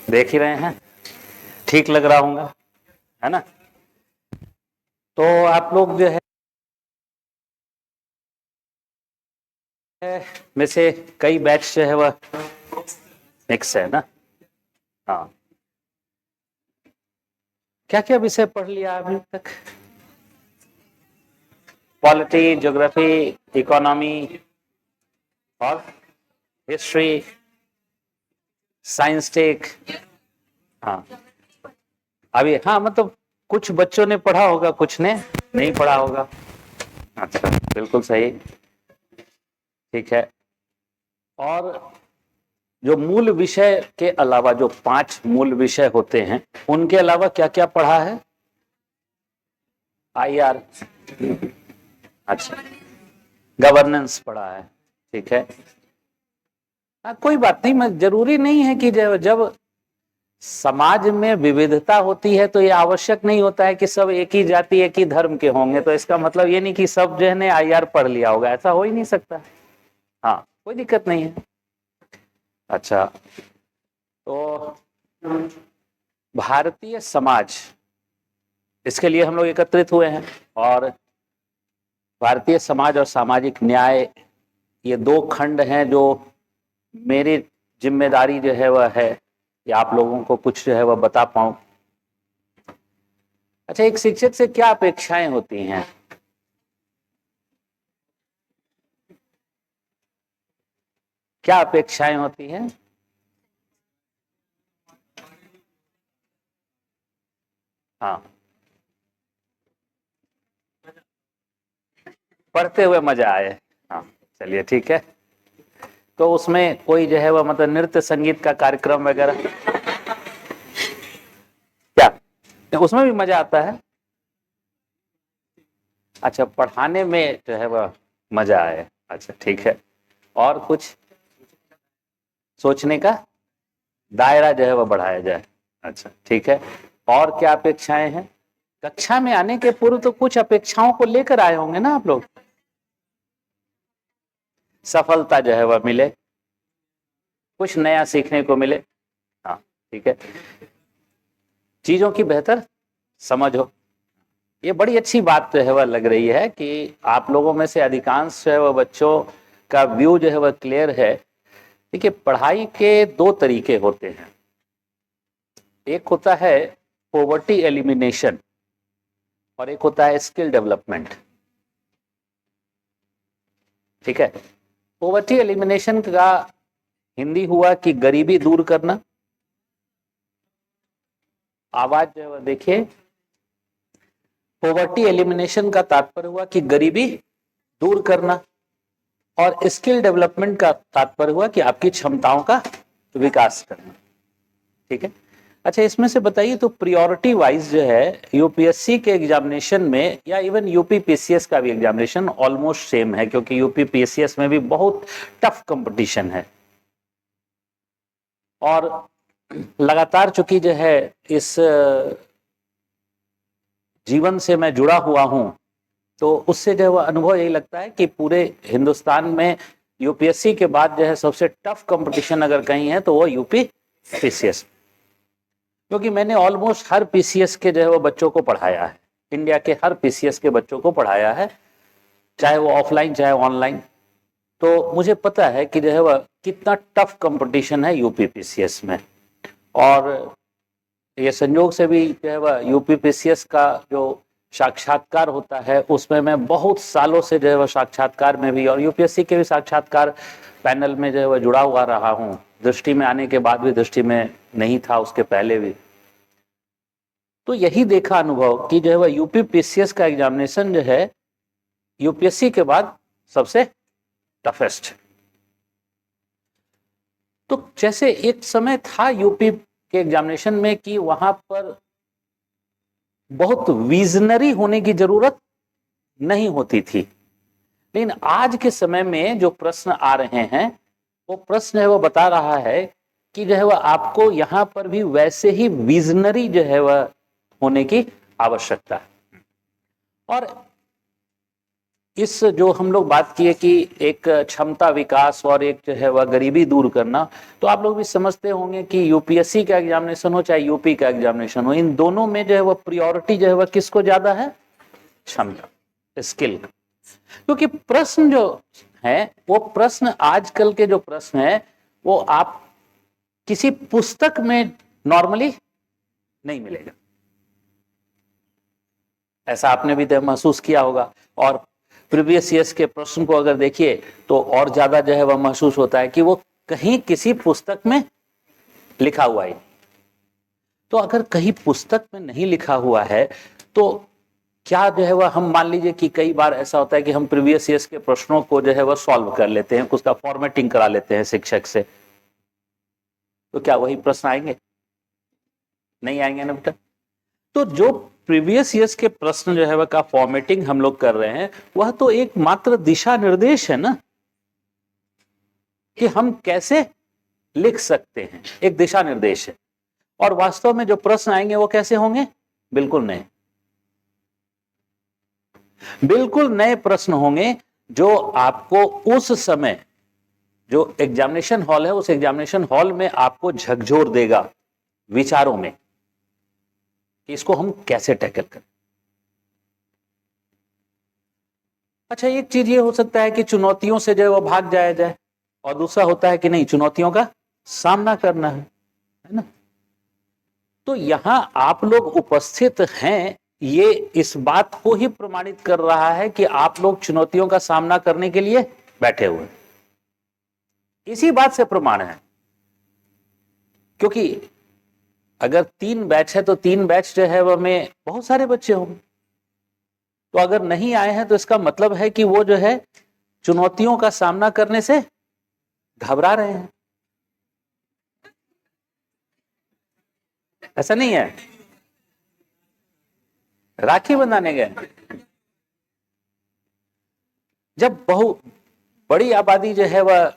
देख ही रहे हैं, ठीक लग रहा होगा, है ना। तो आप लोग जो है में से कई बैच जो है वह मिक्स है ना। हाँ, क्या क्या विषय पढ़ लिया अभी तक? पॉलिटी, ज्योग्राफी, इकोनॉमी और हिस्ट्री, साइंस टेक। हाँ अभी, हाँ मतलब कुछ बच्चों ने पढ़ा होगा, कुछ ने नहीं पढ़ा होगा। अच्छा, बिल्कुल सही, ठीक है। और जो मूल विषय के अलावा जो 5 मूल विषय होते हैं, उनके अलावा क्या क्या पढ़ा है? IR, अच्छा, गवर्नेंस पढ़ा है, ठीक है। कोई बात नहीं, मैं जरूरी नहीं है कि जब समाज में विविधता होती है तो ये आवश्यक नहीं होता है कि सब एक ही जाति एक ही धर्म के होंगे। तो इसका मतलब ये नहीं कि सब जो है ने IR पढ़ लिया होगा, ऐसा हो ही नहीं सकता। हाँ, कोई दिक्कत नहीं है। अच्छा, तो भारतीय समाज, इसके लिए हम लोग एकत्रित हुए हैं। और भारतीय समाज और सामाजिक न्याय, ये 2 खंड हैं जो मेरी जिम्मेदारी जो है वह है कि आप लोगों को कुछ जो है वह बता पाऊं। अच्छा, एक शिक्षक से क्या अपेक्षाएं होती हैं? क्या अपेक्षाएं होती हैं? हाँ, पढ़ते हुए मजा आए। हाँ, चलिए ठीक है। तो उसमें कोई जो है वह मतलब नृत्य संगीत का कार्यक्रम वगैरह, क्या तो उसमें भी मजा आता है? अच्छा, पढ़ाने में जो है वह मजा आए, अच्छा ठीक है। और कुछ सोचने का दायरा जो है वह बढ़ाया जाए, अच्छा ठीक है। और क्या अपेक्षाएं हैं? कक्षा में आने के पूर्व तो कुछ अपेक्षाओं को लेकर आए होंगे ना आप लोग। सफलता जो है वह मिले, कुछ नया सीखने को मिले, हाँ ठीक है, चीजों की बेहतर समझ हो। ये बड़ी अच्छी बात जो है वह लग रही है कि आप लोगों में से अधिकांश जो है वह बच्चों का व्यू जो है वह क्लियर है। देखिए, पढ़ाई के 2 तरीके होते हैं। एक होता है पॉवर्टी एलिमिनेशन और एक होता है स्किल डेवलपमेंट, ठीक है। पॉवर्टी एलिमिनेशन का हिंदी हुआ कि गरीबी दूर करना। आवाज जो है देखिए, पॉवर्टी एलिमिनेशन का तात्पर्य हुआ कि गरीबी दूर करना, और स्किल डेवलपमेंट का तात्पर्य हुआ कि आपकी क्षमताओं का विकास करना, ठीक है। अच्छा, इसमें से बताइए तो प्रायोरिटी वाइज जो है यूपीएससी के एग्जामिनेशन में या इवन यूपीपीसीएस का भी एग्जामिनेशन ऑलमोस्ट सेम है, क्योंकि यूपीपीसीएस में भी बहुत टफ कंपटीशन है। और लगातार चूंकि जो है इस जीवन से मैं जुड़ा हुआ हूं, तो उससे जो है अनुभव यही लगता है कि पूरे हिंदुस्तान में यूपीएससी के बाद जो है सबसे टफ कंपटीशन अगर कहीं है तो वो यूपीपीसीएस, क्योंकि मैंने ऑलमोस्ट हर पीसीएस के जो है वो बच्चों को पढ़ाया है, इंडिया के हर पीसीएस के बच्चों को पढ़ाया है, चाहे वो ऑफलाइन चाहे ऑनलाइन। तो मुझे पता है कि जो है वह कितना टफ कंपटीशन है यूपीपीसीएस में। और ये संयोग से भी जो है वह यूपीपीसीएस का जो साक्षात्कार होता है उसमें मैं बहुत सालों से जो है वह साक्षात्कार में भी और यूपीएससी के भी साक्षात्कार पैनल में जो है वह जुड़ा हुआ रहा हूँ। दृष्टि में आने के बाद भी, दृष्टि में नहीं था उसके पहले भी। तो यही देखा अनुभव कि जो है वह यूपीपीसीएस का एग्जामिनेशन जो है यूपीएससी के बाद सबसे टफेस्ट। तो जैसे एक समय था यूपी के एग्जामिनेशन में कि वहां पर बहुत विजनरी होने की जरूरत नहीं होती थी, लेकिन आज के समय में जो प्रश्न आ रहे हैं वो प्रश्न है वो बता रहा है कि जो है वह आपको यहां पर भी वैसे ही विजनरी जो है वह होने की आवश्यकता है। और इस जो हम लोग बात किए कि एक क्षमता विकास और एक जो है वह गरीबी दूर करना, तो आप लोग भी समझते होंगे कि यूपीएससी का एग्जामिनेशन हो चाहे यूपी का एग्जामिनेशन हो, इन दोनों में जो है वह प्रायोरिटी जो है वह किसको ज्यादा है? क्षमता, स्किल। क्योंकि प्रश्न जो है वो प्रश्न, आजकल के जो प्रश्न है वो आप किसी पुस्तक में नॉर्मली नहीं मिलेगा। ऐसा आपने भी तो महसूस किया होगा। और प्रीवियस ईयर्स के प्रश्न को अगर देखिए तो और ज्यादा जो है वह महसूस होता है कि वो कहीं किसी पुस्तक में लिखा हुआ है। तो अगर कहीं पुस्तक में नहीं लिखा हुआ है तो क्या जो है वह, हम मान लीजिए कि कई बार ऐसा होता है कि हम प्रीवियस ईयर्स के प्रश्नों को जो है वह सॉल्व कर लेते हैं, उसका फॉर्मेटिंग करा लेते हैं शिक्षक से, तो क्या वही प्रश्न आएंगे? नहीं आएंगे ना बेटा। तो जो प्रीवियस ईयर्स के प्रश्न जो है वह का फॉर्मेटिंग हम लोग कर रहे हैं, वह तो एक मात्र दिशा निर्देश है ना, कि हम कैसे लिख सकते हैं, एक दिशा निर्देश है। और वास्तव में जो प्रश्न आएंगे वो कैसे होंगे? बिल्कुल नए, बिल्कुल नए प्रश्न होंगे, जो आपको उस समय जो एग्जामिनेशन हॉल है, उस एग्जामिनेशन हॉल में आपको झकझोर देगा विचारों में कि इसको हम कैसे टैकल करें। अच्छा, एक चीज ये हो सकता है कि चुनौतियों से जो है वो भाग जाया जाए, और दूसरा होता है कि नहीं, चुनौतियों का सामना करना है ना। तो यहां आप लोग उपस्थित हैं, ये इस बात को ही प्रमाणित कर रहा है कि आप लोग चुनौतियों का सामना करने के लिए बैठे हुए हैं। इसी बात से प्रमाण है, क्योंकि अगर 3 बैच है तो 3 बैच जो है वह में बहुत सारे बच्चे होंगे, तो अगर नहीं आए हैं तो इसका मतलब है कि वो जो है चुनौतियों का सामना करने से घबरा रहे हैं। ऐसा नहीं है, राखी बंधाने गए। जब बहुत बड़ी आबादी जो है वह,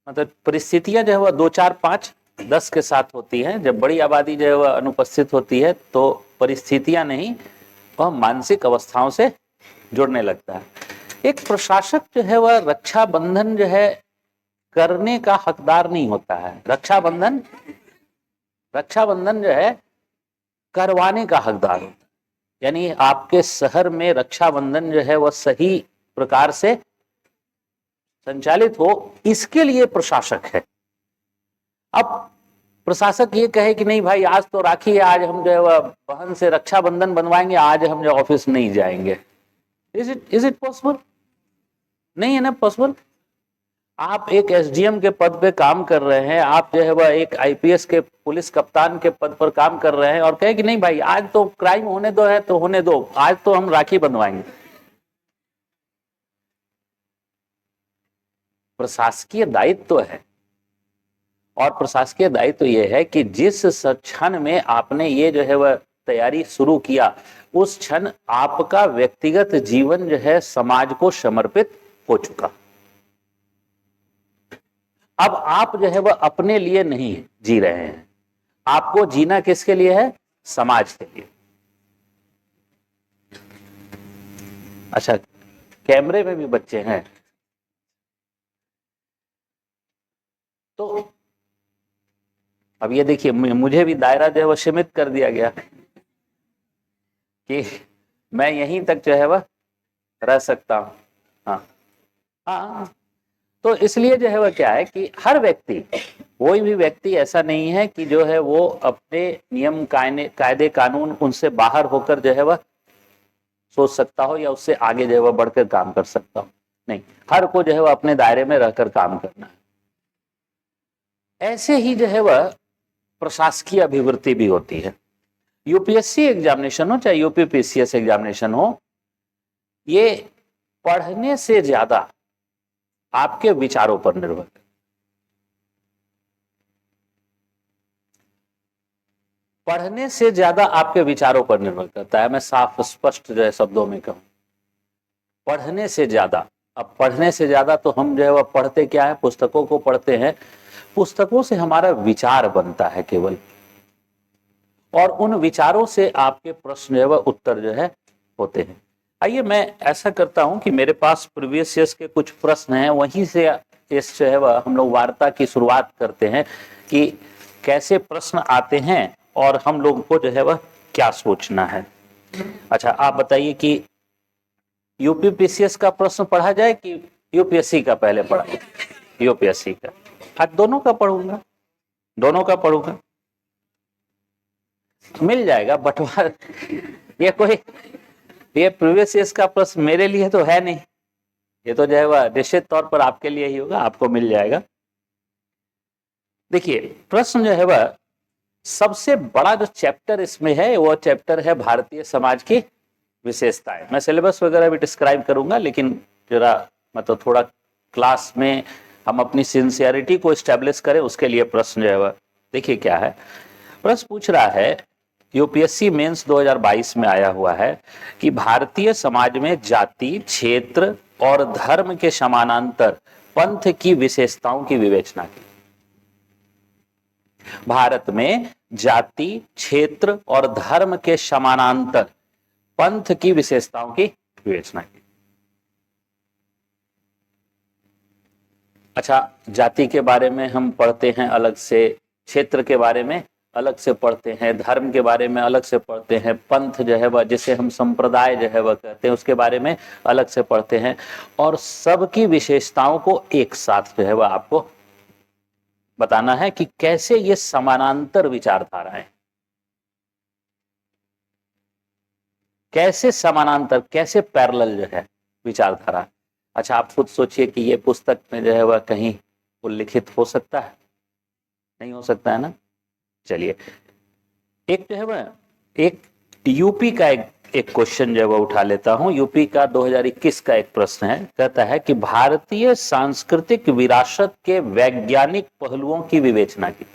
मतलब परिस्थितियां जो है वह 2, 4, 5, 10 के साथ होती हैं, जब बड़ी आबादी जो है वह अनुपस्थित होती है तो परिस्थितियां नहीं, वह मानसिक अवस्थाओं से जुड़ने लगता है। एक प्रशासक जो है वह रक्षाबंधन जो है करने का हकदार नहीं होता है, रक्षाबंधन जो है करवाने का हकदार होता है। यानी आपके शहर में रक्षाबंधन जो है वह सही प्रकार से संचालित हो, इसके लिए प्रशासक है। अब प्रशासक ये कहे कि नहीं भाई, आज तो राखी है, आज हम जो है वह बहन से रक्षाबंधन बनवाएंगे, आज हम जो ऑफिस नहीं जाएंगे, इज इट पॉसिबल? नहीं है ना पॉसिबल। आप एक एसडीएम के पद पे काम कर रहे हैं, आप जो है वह एक आईपीएस के पुलिस कप्तान के पद पर काम कर रहे हैं, और कहे कि नहीं भाई, आज तो क्राइम होने दो है तो होने दो, आज तो हम राखी बनवाएंगे। प्रशासकीय दायित्व है, और प्रशासकीय दायित्व यह है कि जिस क्षण में आपने ये जो है वह तैयारी शुरू किया, उस क्षण आपका व्यक्तिगत जीवन जो है समाज को समर्पित हो चुका। अब आप जो है वह अपने लिए नहीं जी रहे हैं, आपको जीना किसके लिए है? समाज के लिए। अच्छा, कैमरे में भी बच्चे हैं, तो अब ये देखिए, मुझे भी दायरा जो है वह सीमित कर दिया गया कि मैं यहीं तक जो है वह रह सकता हूं। हाँ हाँ, तो इसलिए जो है वह क्या है कि हर व्यक्ति, कोई भी व्यक्ति ऐसा नहीं है कि जो है वो अपने नियम कायदे कानून उनसे बाहर होकर जो है वह सोच सकता हो या उससे आगे जो है वह बढ़कर काम कर सकता हो। नहीं, हर को जो है वह अपने दायरे में रहकर काम करना है। ऐसे ही जो है वह प्रशासकीय अभिवृत्ति भी होती है। यूपीएससी एग्जामिनेशन हो चाहे यूपीपीसीएस एग्जामिनेशन हो, ये पढ़ने से ज्यादा आपके विचारों पर निर्भर है। पढ़ने से ज्यादा आपके विचारों पर निर्भर करता है। मैं साफ स्पष्ट जो है शब्दों में कहूं, पढ़ने से ज्यादा। अब पढ़ने से ज्यादा तो हम जो है वह पढ़ते क्या है? पुस्तकों को पढ़ते हैं। पुस्तकों से हमारा विचार बनता है केवल, और उन विचारों से आपके प्रश्न जो है वह उत्तर जो है होते हैं। आइए मैं ऐसा करता हूं कि मेरे पास प्रीवियस ईयर्स के कुछ प्रश्न हैं, वहीं से इस जो है वह हम लोग वार्ता की शुरुआत करते हैं कि कैसे प्रश्न आते हैं और हम लोगों को जो है वह क्या सोचना है। अच्छा, आप बताइए कि यूपीपीसीएस का प्रश्न पढ़ा जाए कि यूपीएससी का पहले पढ़ा जाए? यूपीएससी का। आज दोनों का पढ़ूंगा, दोनों का पढ़ूंगा, मिल जाएगा बंटवारा। ये कोई ये प्रीवियस ईयर्स का प्रश्न मेरे लिए तो है नहीं, ये तो जो है वह निश्चित तौर पर आपके लिए ही होगा, आपको मिल जाएगा। देखिए प्रश्न जो है वह सबसे बड़ा जो चैप्टर इसमें है वो चैप्टर है भारतीय समाज की विशेषताएं। मैं सिलेबस वगैरह भी डिस्क्राइब करूंगा, लेकिन जरा मतलब थोड़ा क्लास में हम अपनी सिंसियरिटी को स्टैब्लिश करें, उसके लिए प्रश्न जो है वह देखिए क्या है। प्रश्न पूछ रहा है, यूपीएससी मेंस 2022 में आया हुआ है कि भारतीय समाज में जाति, क्षेत्र और धर्म के समानांतर पंथ की विशेषताओं की विवेचना की। भारत में जाति, क्षेत्र और धर्म के समानांतर पंथ की विशेषताओं की विवेचना की। अच्छा, जाति के बारे में हम पढ़ते हैं अलग से, क्षेत्र के बारे में अलग से पढ़ते हैं, धर्म के बारे में अलग से पढ़ते हैं, पंथ जो है वह जिसे हम संप्रदाय जो है वह कहते हैं उसके बारे में अलग से पढ़ते हैं, और सबकी विशेषताओं को एक साथ जो है वह आपको बताना है कि कैसे ये समानांतर विचारधाराएं, कैसे समानांतर, कैसे पैरेलल जो है विचारधारा। अच्छा, आप खुद सोचिए कि ये पुस्तक में जो है वह कहीं उल्लिखित हो सकता है? नहीं हो सकता है ना। चलिए एक जो है वह एक यूपी का एक क्वेश्चन जो है वह उठा लेता हूं। यूपी का 2021 का एक प्रश्न है, कहता है कि भारतीय सांस्कृतिक विरासत के वैज्ञानिक पहलुओं की विवेचना की।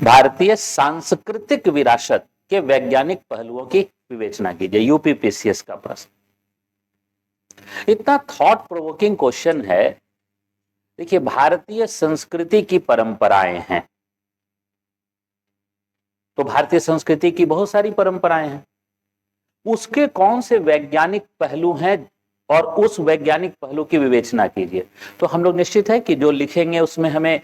भारतीय सांस्कृतिक विरासत के वैज्ञानिक पहलुओं की विवेचना कीजिए, यूपीपीसीएस का प्रश्न। इतना थॉट प्रोवोकिंग क्वेश्चन है। देखिए भारतीय संस्कृति की परंपराएं हैं, तो भारतीय संस्कृति की बहुत सारी परंपराएं हैं, उसके कौन से वैज्ञानिक पहलू हैं और उस वैज्ञानिक पहलू की विवेचना कीजिए। तो हम लोग निश्चित है कि जो लिखेंगे उसमें हमें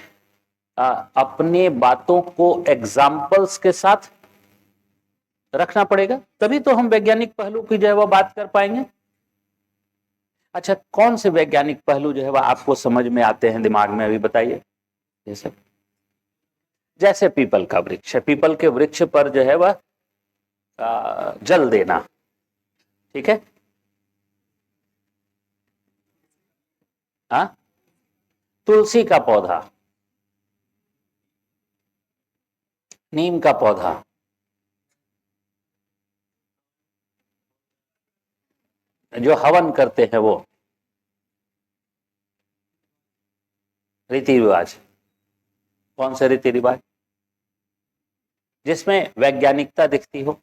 अपने बातों को एग्जाम्पल्स के साथ रखना पड़ेगा, तभी तो हम वैज्ञानिक पहलू की जो है वह बात कर पाएंगे। अच्छा, कौन से वैज्ञानिक पहलू जो है वह आपको समझ में आते हैं दिमाग में, अभी बताइए। जैसे पीपल का वृक्ष है, पीपल के वृक्ष पर जो है वह जल देना, ठीक है। हाँ, तुलसी का पौधा, नीम का पौधा, जो हवन करते हैं वो, रीति रिवाज। कौन से रीति रिवाज जिसमें वैज्ञानिकता दिखती हो?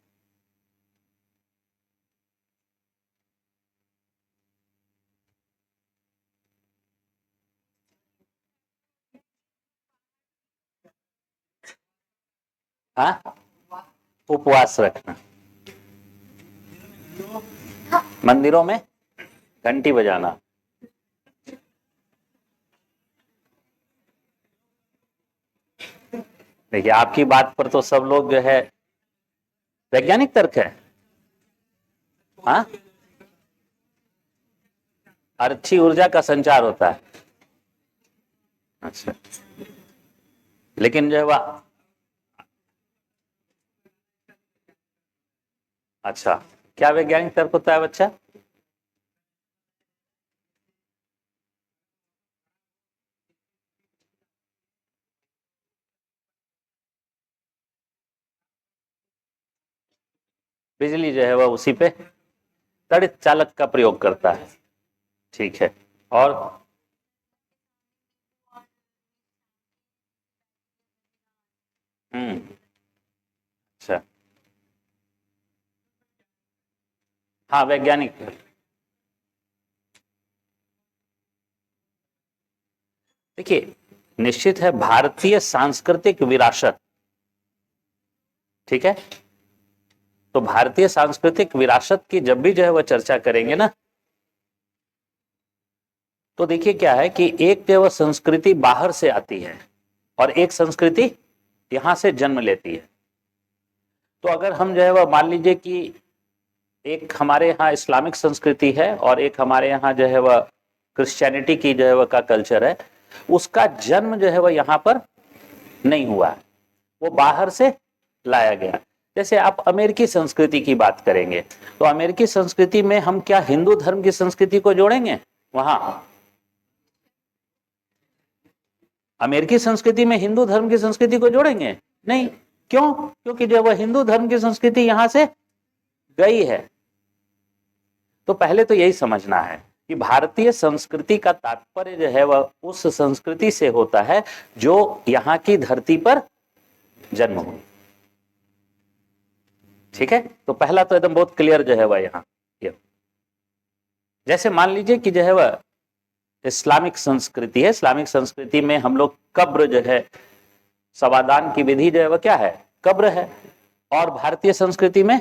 हाँ, उपवास रखना, मंदिरों में घंटी बजाना। देखिए आपकी बात पर तो सब लोग जो है वैज्ञानिक तर्क है। हाँ, अच्छी ऊर्जा का संचार होता है। अच्छा, लेकिन जो है वह, अच्छा क्या वैज्ञानिक तर्क होता है बच्चा? बिजली जो है वह उसी पे तड़ित चालक का प्रयोग करता है, ठीक है। और अच्छा, हाँ वैज्ञानिक। देखिए निश्चित है भारतीय सांस्कृतिक विरासत ठीक है। तो भारतीय सांस्कृतिक विरासत की जब भी जो है वह चर्चा करेंगे ना, तो देखिए क्या है कि एक जो वह संस्कृति बाहर से आती है और एक संस्कृति यहां से जन्म लेती है। तो अगर हम जो है वह मान लीजिए कि एक हमारे यहाँ इस्लामिक संस्कृति है और एक हमारे यहाँ जो है वह क्रिश्चियनिटी की जो है वह का कल्चर है, उसका जन्म जो है वह यहाँ पर नहीं हुआ है, वो बाहर से लाया गया। जैसे आप अमेरिकी संस्कृति की बात करेंगे तो अमेरिकी संस्कृति में हम क्या हिंदू धर्म की संस्कृति को जोड़ेंगे? वहां अमेरिकी संस्कृति में हिंदू धर्म की संस्कृति को जोड़ेंगे? नहीं। क्यों? क्योंकि जब वह हिंदू धर्म की संस्कृति यहां से गई है। तो पहले तो यही समझना है कि भारतीय संस्कृति का तात्पर्य जो है वह उस संस्कृति से होता है जो यहाँ की धरती पर जन्म हुई। ठीक है। तो पहला तो एकदम बहुत क्लियर जो है वह यहाँ, जैसे मान लीजिए कि जो है वह इस्लामिक संस्कृति है, इस्लामिक संस्कृति में हम लोग कब्र जो है, शवादान की विधि जो है वह क्या है? कब्र है। और भारतीय संस्कृति में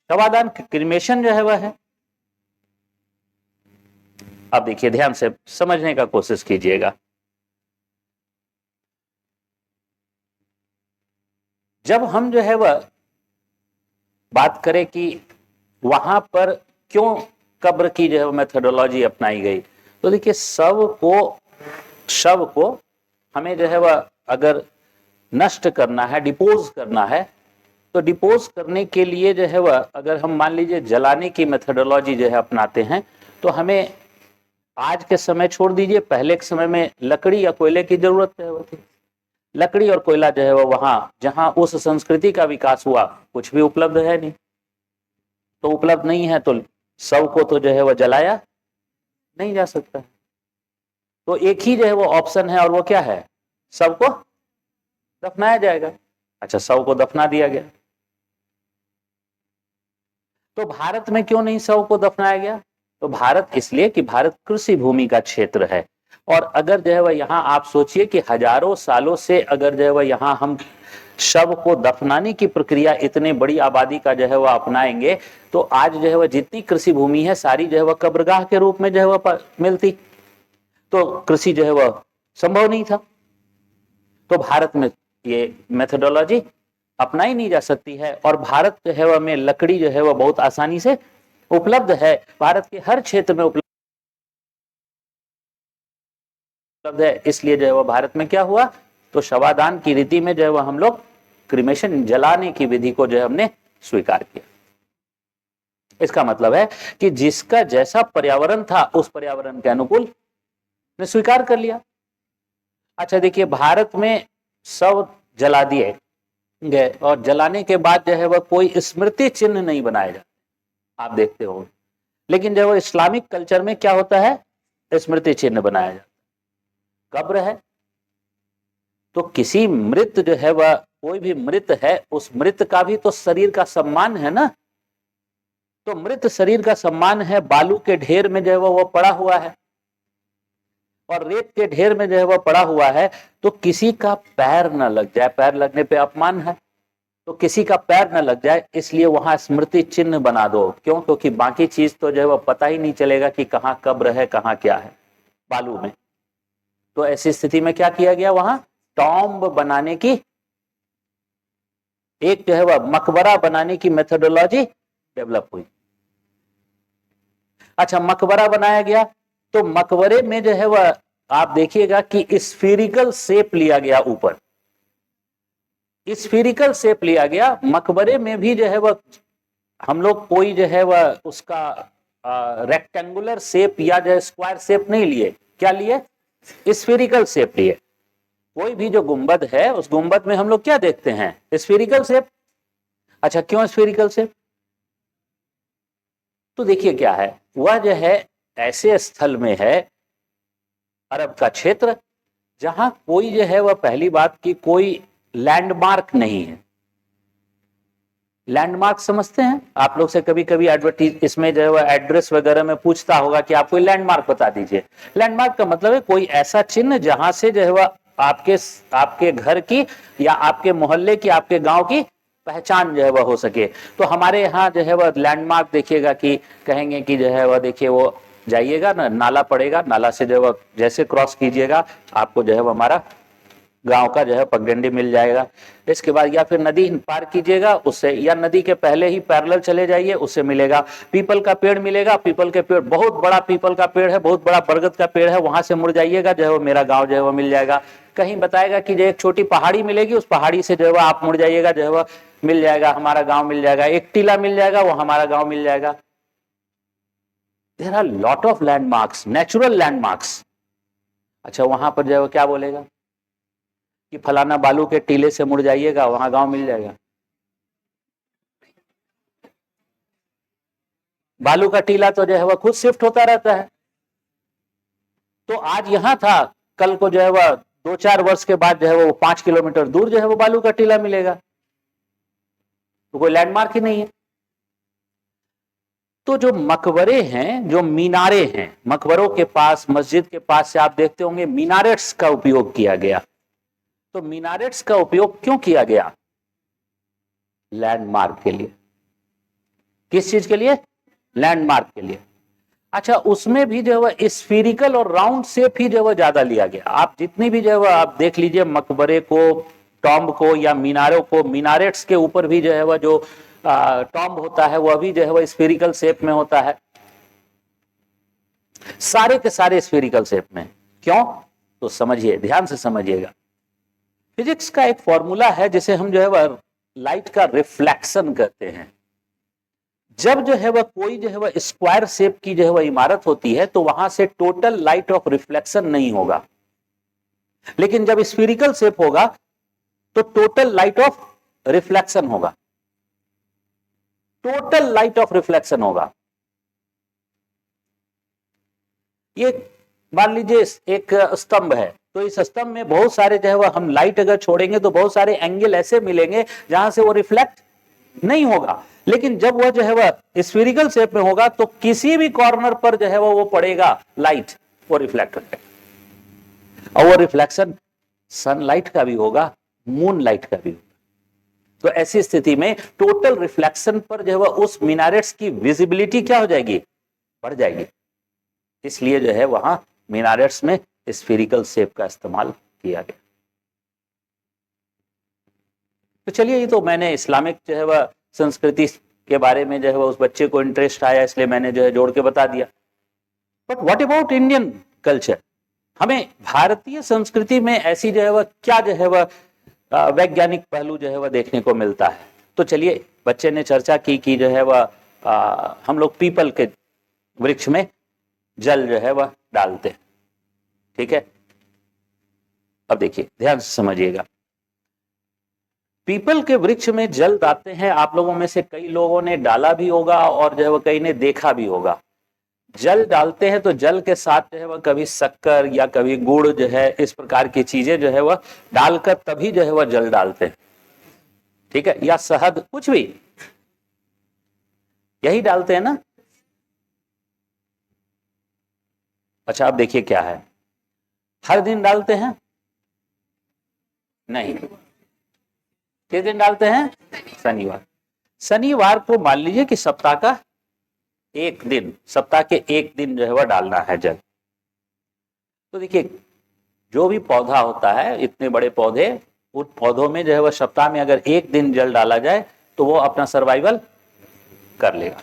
शवादान क्रिमेशन जो है वह है। अब देखिए ध्यान से समझने का कोशिश कीजिएगा। जब हम जो है वह बात करें कि वहां पर क्यों कब्र की जो है मेथोडोलॉजी अपनाई गई, तो देखिए शव को हमें जो है वह अगर नष्ट करना है, डिपोज करना है, तो डिपोज करने के लिए जो है वह अगर हम मान लीजिए जलाने की मेथोडोलॉजी जो है अपनाते हैं, तो हमें आज के समय छोड़ दीजिए, पहले के समय में लकड़ी या कोयले की जरूरत थी। लकड़ी और कोयला जो है वह वहां जहां उस संस्कृति का विकास हुआ कुछ भी उपलब्ध है नहीं। तो उपलब्ध नहीं है तो शव को तो जो है वह जलाया नहीं जा सकता है। तो एक ही जो है वो ऑप्शन है और वो क्या है? शव को दफनाया जाएगा। अच्छा, शव को दफना दिया गया। तो भारत में क्यों नहीं शव को दफनाया गया? तो भारत इसलिए कि भारत कृषि भूमि का क्षेत्र है। और अगर जो है वह यहाँ आप सोचिए कि हजारों सालों से अगर जो है वह यहाँ हम शव को दफनाने की प्रक्रिया इतने बड़ी आबादी का जो है वह अपनाएंगे, तो आज जो है वह जितनी कृषि भूमि है सारी जो है वह कब्रगाह के रूप में जो है वह मिलती, तो कृषि जो है वह संभव नहीं था। तो भारत में ये मेथोडोलॉजी अपनाई नहीं जा सकती है। और भारत जो है वह में लकड़ी जो है वह बहुत आसानी से उपलब्ध है, भारत के हर क्षेत्र में उपलब्ध है। इसलिए जो है वह भारत में क्या हुआ, तो शवादान की रीति में जो है वह हम लोग क्रिमेशन जलाने की विधि को जो है हमने स्वीकार किया। इसका मतलब है कि जिसका जैसा पर्यावरण था उस पर्यावरण के अनुकूल ने स्वीकार कर लिया। अच्छा देखिए, भारत में शव जला दिए गए और जलाने के बाद जो है वह कोई स्मृति चिन्ह नहीं बनाया जाता, आप देखते हो। लेकिन जब इस्लामिक कल्चर में क्या होता है, स्मृति चिन्ह बनाया जाता। कब्र है तो किसी मृत जो है वह कोई भी मृत है, उस मृत का भी तो शरीर का सम्मान है ना। तो मृत शरीर का सम्मान है। बालू के ढेर में जो है वह पड़ा हुआ है और रेत के ढेर में जो है वह पड़ा हुआ है, तो किसी का पैर न लग जाए, पैर लगने पे अपमान है, तो किसी का पैर न लग जाए इसलिए वहां स्मृति चिन्ह बना दो। क्यों? क्योंकि बाकी चीज तो जो है वह पता ही नहीं चलेगा कि कहाँ कब्र है कहाँ क्या है बालू में। तो ऐसी स्थिति में क्या किया गया, वहां टॉम्ब बनाने की एक जो है वह मकबरा बनाने की मेथोडोलॉजी डेवलप हुई। अच्छा, मकबरा बनाया गया तो मकबरे में जो है वह आप देखिएगा कि स्फीरिकल शेप लिया गया, ऊपर स्फीरिकल शेप लिया गया। मकबरे में भी जो है वह हम लोग कोई जो है वह उसका रेक्टेंगुलर शेप या जो है स्क्वायर शेप नहीं लिए, क्या लिए? स्फीरिकल शेप लिए। कोई भी जो गुंबद है उस गुंबद में हम लोग क्या देखते हैं? स्फीरिकल शेप। अच्छा, क्यों स्फीरिकल शेप? तो देखिए क्या है, वह जो है ऐसे स्थल में है, अरब का क्षेत्र, जहां कोई जो है वह पहली बात की कोई लैंडमार्क नहीं है। लैंडमार्क समझते हैं आप लोग से कभी कभी एडवर्टीज इसमें जो है वह एड्रेस वगैरह में पूछता होगा कि आप कोई लैंडमार्क बता दीजिए। लैंडमार्क का मतलब है कोई ऐसा चिन्ह जहां से जो है वह आपके आपके घर की या आपके मोहल्ले की, आपके गांव की पहचान जो है वह हो सके। तो हमारे यहाँ जो है वह लैंडमार्क देखिएगा कि कहेंगे कि जो है वह देखिए वो जाइएगा ना, नाला पड़ेगा, नाला से जो है वह जैसे क्रॉस कीजिएगा आपको जो है वह हमारा गांव का जो है पगडंडी मिल जाएगा। इसके बाद या फिर नदी पार कीजिएगा उससे, या नदी के पहले ही पैरेलल चले जाइए उससे मिलेगा। पीपल का पेड़ मिलेगा, पीपल के पेड़, बहुत बड़ा पीपल का पेड़ है, बहुत बड़ा बरगद का पेड़ है, वहां से मुड़ जाइएगा जो है वो मेरा गांव जो है वो मिल जाएगा। कहीं बताएगा कि जो एक छोटी पहाड़ी मिलेगी, उस पहाड़ी से जो है आप मुड़ जाइएगा जो है वह मिल जाएगा, हमारा गांव मिल जाएगा। एक टीला मिल जाएगा, वो हमारा गांव मिल जाएगा। There are lot of landmarks, natural landmarks. अच्छा, वहां पर जो है क्या बोलेगा कि फलाना बालू के टीले से मुड़ जाइएगा, वहां गांव मिल जाएगा। बालू का टीला तो जो है वह खुद शिफ्ट होता रहता है। तो आज यहां था, कल को जो है वह 2-4 वर्ष के बाद जो है वो 5 किलोमीटर दूर जो है वो बालू का टीला मिलेगा। तो कोई लैंडमार्क ही नहीं है। तो जो मकबरे हैं, जो मीनारे हैं, मकबरों के पास, मस्जिद के पास से आप देखते होंगे मीनारेट्स का उपयोग किया गया। तो मीनारेट्स का उपयोग क्यों किया गया? लैंडमार्क के लिए। किस चीज के लिए? लैंडमार्क के लिए। अच्छा, उसमें भी जो है स्फीरिकल और राउंड शेप ही जो है ज्यादा लिया गया। आप जितनी भी जो है आप देख लीजिए मकबरे को, टॉम्ब को या मीनारों को, मीनारेट्स के ऊपर भी जो है वह जो टॉम्ब होता है वह भी जो है वह स्फीरिकल शेप में होता है। सारे के सारे स्फीरिकल शेप में। क्यों? तो समझिए, ध्यान से समझिएगा। फिजिक्स का एक फॉर्मूला है जिसे हम जो है वह लाइट का रिफ्लेक्शन कहते हैं। जब जो है वह कोई जो है वह स्क्वायर शेप की जो है वह इमारत होती है तो वहां से टोटल लाइट ऑफ रिफ्लेक्शन नहीं होगा, लेकिन जब स्फीरिकल शेप होगा तो टोटल लाइट ऑफ रिफ्लेक्शन होगा। टोटल लाइट ऑफ रिफ्लेक्शन होगा। ये मान लीजिए एक स्तंभ है, तो इस स्तंभ में बहुत सारे जो है वह हम लाइट अगर छोड़ेंगे तो बहुत सारे एंगल ऐसे मिलेंगे जहां से वो रिफ्लेक्ट नहीं होगा, लेकिन जब वह जो है वह स्फीरिकल शेप में होगा तो किसी भी कॉर्नर पर जो है वो पड़ेगा लाइट, वो रिफ्लेक्ट होगा। और वो रिफ्लेक्शन सनलाइट का भी होगा, मून लाइट का भी होगा। तो ऐसी स्थिति में टोटल रिफ्लेक्शन पर जो है उस मीनारेट्स की विजिबिलिटी क्या हो जाएगी? बढ़ जाएगी। इसलिए जो है वहां मीनारेट्स में स्फीरिकल शेप का इस्तेमाल किया गया। तो चलिए, ये तो मैंने इस्लामिक जो है वह संस्कृति के बारे में जो है वह उस बच्चे को इंटरेस्ट आया इसलिए मैंने जो है जोड़ के बता दिया। But what about Indian culture? हमें भारतीय संस्कृति में ऐसी जो है वह क्या जो है वह वैज्ञानिक पहलू जो है वह देखने को मिलता है। तो चलिए, बच्चे ने चर्चा की कि जो है वह हम लोग पीपल के वृक्ष में जल जो है वह डालते हैं। ठीक है, अब देखिए ध्यान से समझिएगा। पीपल के वृक्ष में जल डालते हैं, आप लोगों में से कई लोगों ने डाला भी होगा और जो है वह कई ने देखा भी होगा। जल डालते हैं तो जल के साथ जो है वह कभी शक्कर या कभी गुड़ जो है इस प्रकार की चीजें जो है वह डालकर तभी जो है वह जल डालते हैं। ठीक है, या शहद, कुछ भी यही डालते हैं ना। अच्छा, अब देखिए क्या है, हर दिन डालते हैं? नहीं। किस दिन डालते हैं? शनिवार। शनिवार को मान लीजिए कि सप्ताह का एक दिन, सप्ताह के एक दिन जो है वह डालना है जल। तो देखिए, जो भी पौधा होता है, इतने बड़े पौधे, उन पौधों में जो है वह सप्ताह में अगर एक दिन जल डाला जाए तो वो अपना सर्वाइवल कर लेगा।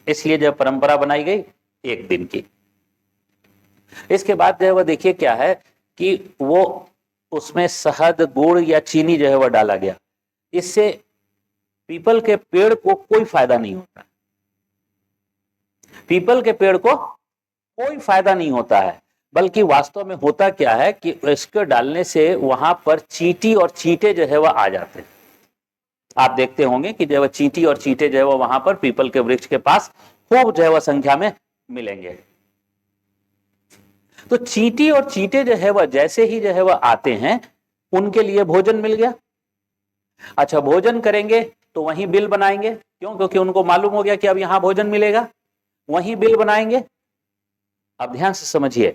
इसलिए जो परंपरा बनाई गई एक दिन की। इसके बाद जो है वह देखिए क्या है कि वो उसमें शहद, गुड़ या चीनी जो है वह डाला गया। इससे पीपल के पेड़ को कोई फायदा नहीं होता। पीपल के पेड़ को कोई फायदा नहीं होता है, बल्कि वास्तव में होता क्या है कि इसको डालने से वहां पर चींटी और चींटे जो है वह आ जाते हैं। आप देखते होंगे कि जो है चींटी और चींटे जो है वहां पर पीपल के वृक्ष के पास खूब जो है वह संख्या में मिलेंगे। तो चींटी और चींटे जो है वह जैसे ही जो है वह आते हैं, उनके लिए भोजन मिल गया। अच्छा, भोजन करेंगे तो वहीं बिल बनाएंगे। क्यों? क्योंकि उनको मालूम हो गया कि अब यहां भोजन मिलेगा, वहीं बिल बनाएंगे। अब ध्यान से समझिए,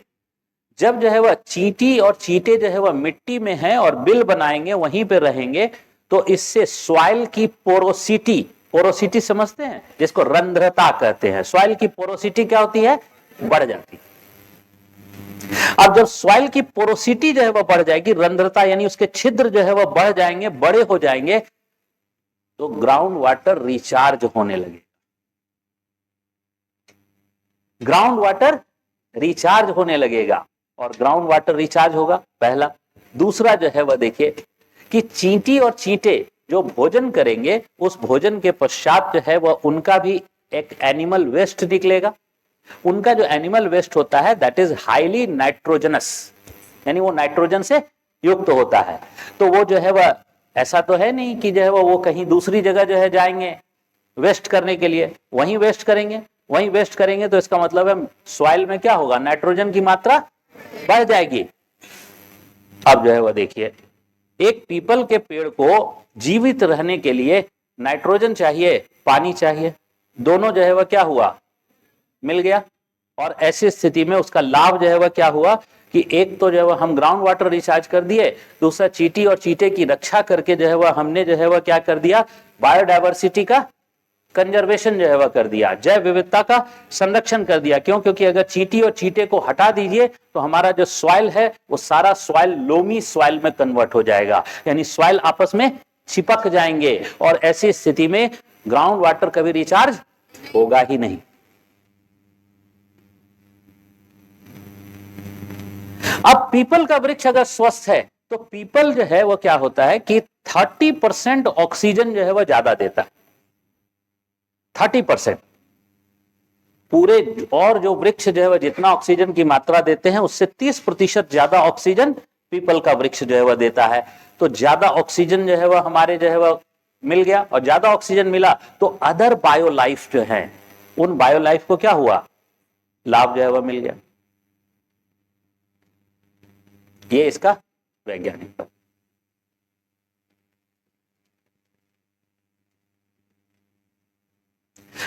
जब जो है वह चींटी और चींटे जो है वह मिट्टी में है और बिल बनाएंगे, वहीं पे रहेंगे, तो इससे सॉइल की पोरोसिटी, पोरोसिटी समझते हैं जिसको रंध्रता कहते हैं, सॉइल की पोरोसिटी क्या होती है, बढ़ जाती है। अब जब सॉइल की पोरोसिटी जो है वह बढ़ जाएगी, रंध्रता यानी उसके छिद्र जो है वह बढ़ जाएंगे, बड़े हो जाएंगे, तो ग्राउंड वाटर रिचार्ज होने लगे। ग्राउंड वाटर रिचार्ज होने लगेगा, और ग्राउंड वाटर रिचार्ज होगा, पहला। दूसरा जो है वह देखिए कि चींटी और चींटे जो भोजन करेंगे, उस भोजन के पश्चात जो है वह उनका भी एक एनिमल वेस्ट निकलेगा। उनका जो एनिमल वेस्ट होता है दैट इज हाईली नाइट्रोजनस, यानी वो नाइट्रोजन से युक्त होता है। तो वो जो है वह ऐसा तो है नहीं कि जो है वो कहीं दूसरी जगह जो है जाएंगे वेस्ट करने के लिए, वहीं वेस्ट करेंगे। वहीं वेस्ट करेंगे तो इसका मतलब है सॉइल में क्या होगा, नाइट्रोजन की मात्रा बढ़ जाएगी। अब जो है वह देखिए, एक पीपल के पेड़ को जीवित रहने के लिए नाइट्रोजन चाहिए, पानी चाहिए, दोनों जो है वह क्या हुआ, मिल गया। और ऐसी स्थिति में उसका लाभ जो है वह क्या हुआ कि एक तो जो है वह हम ग्राउंड वाटर रिचार्ज कर दिए, दूसरा चींटी और चींटे की रक्षा करके जो है वह हमने जो है वह क्या कर दिया, बायोडायवर्सिटी का कंजर्वेशन जो है वह कर दिया, जैव विविधता का संरक्षण कर दिया। क्यों? क्योंकि अगर चींटी और चींटे को हटा दीजिए तो हमारा जो सॉइल है वो सारा सॉइल लोमी सॉइल में कन्वर्ट हो जाएगा, यानी सॉइल आपस में चिपक जाएंगे, और ऐसी स्थिति में ग्राउंड वाटर कभी रिचार्ज होगा ही नहीं। अब पीपल का वृक्ष अगर स्वस्थ है तो पीपल जो है वो क्या होता है कि 30% ऑक्सीजन जो है वह ज्यादा देता है, 30%। पूरे और जो वृक्ष जो है वह जितना ऑक्सीजन की मात्रा देते हैं उससे 30% ज्यादा ऑक्सीजन पीपल का वृक्ष जो है वह देता है। तो ज्यादा ऑक्सीजन जो है वह हमारे जो है वह मिल गया, और ज्यादा ऑक्सीजन मिला तो अदर बायो लाइफ जो है उन बायो लाइफ को क्या हुआ, लाभ जो है वह मिल गया। ये इसका वैज्ञानिक,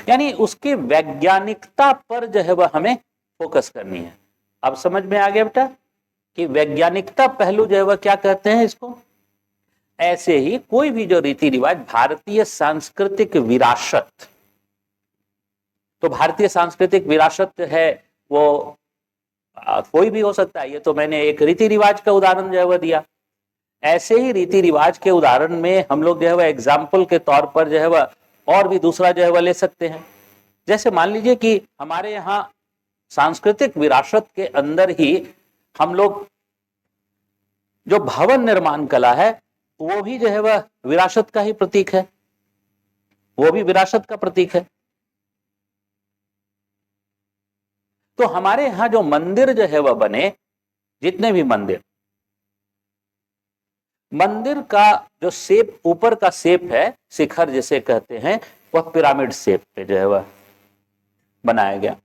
यानी उसकी वैज्ञानिकता पर जो है वह हमें फोकस करनी है। अब समझ में आ गया बेटा कि वैज्ञानिकता पहलू जो है वह क्या कहते हैं इसको। ऐसे ही कोई भी जो रीति रिवाज, भारतीय सांस्कृतिक विरासत, तो भारतीय सांस्कृतिक विरासत जो है वो कोई भी हो सकता है। ये तो मैंने एक रीति रिवाज का उदाहरण जो है वह दिया। ऐसे ही रीति रिवाज के उदाहरण में हम लोग जो है वह एग्जाम्पल के तौर पर जो है वह और भी दूसरा जो है वह ले सकते हैं। जैसे मान लीजिए कि हमारे यहाँ सांस्कृतिक विरासत के अंदर ही हम लोग जो भवन निर्माण कला है वो भी जो है वह विरासत का ही प्रतीक है, वो भी विरासत का प्रतीक है। तो हमारे यहां जो मंदिर जो है वह बने, जितने भी मंदिर, मंदिर का जो शेप, ऊपर का शेप है, शिखर जिसे कहते हैं, वह पिरामिड शेप पे जो है वह बनाया गया।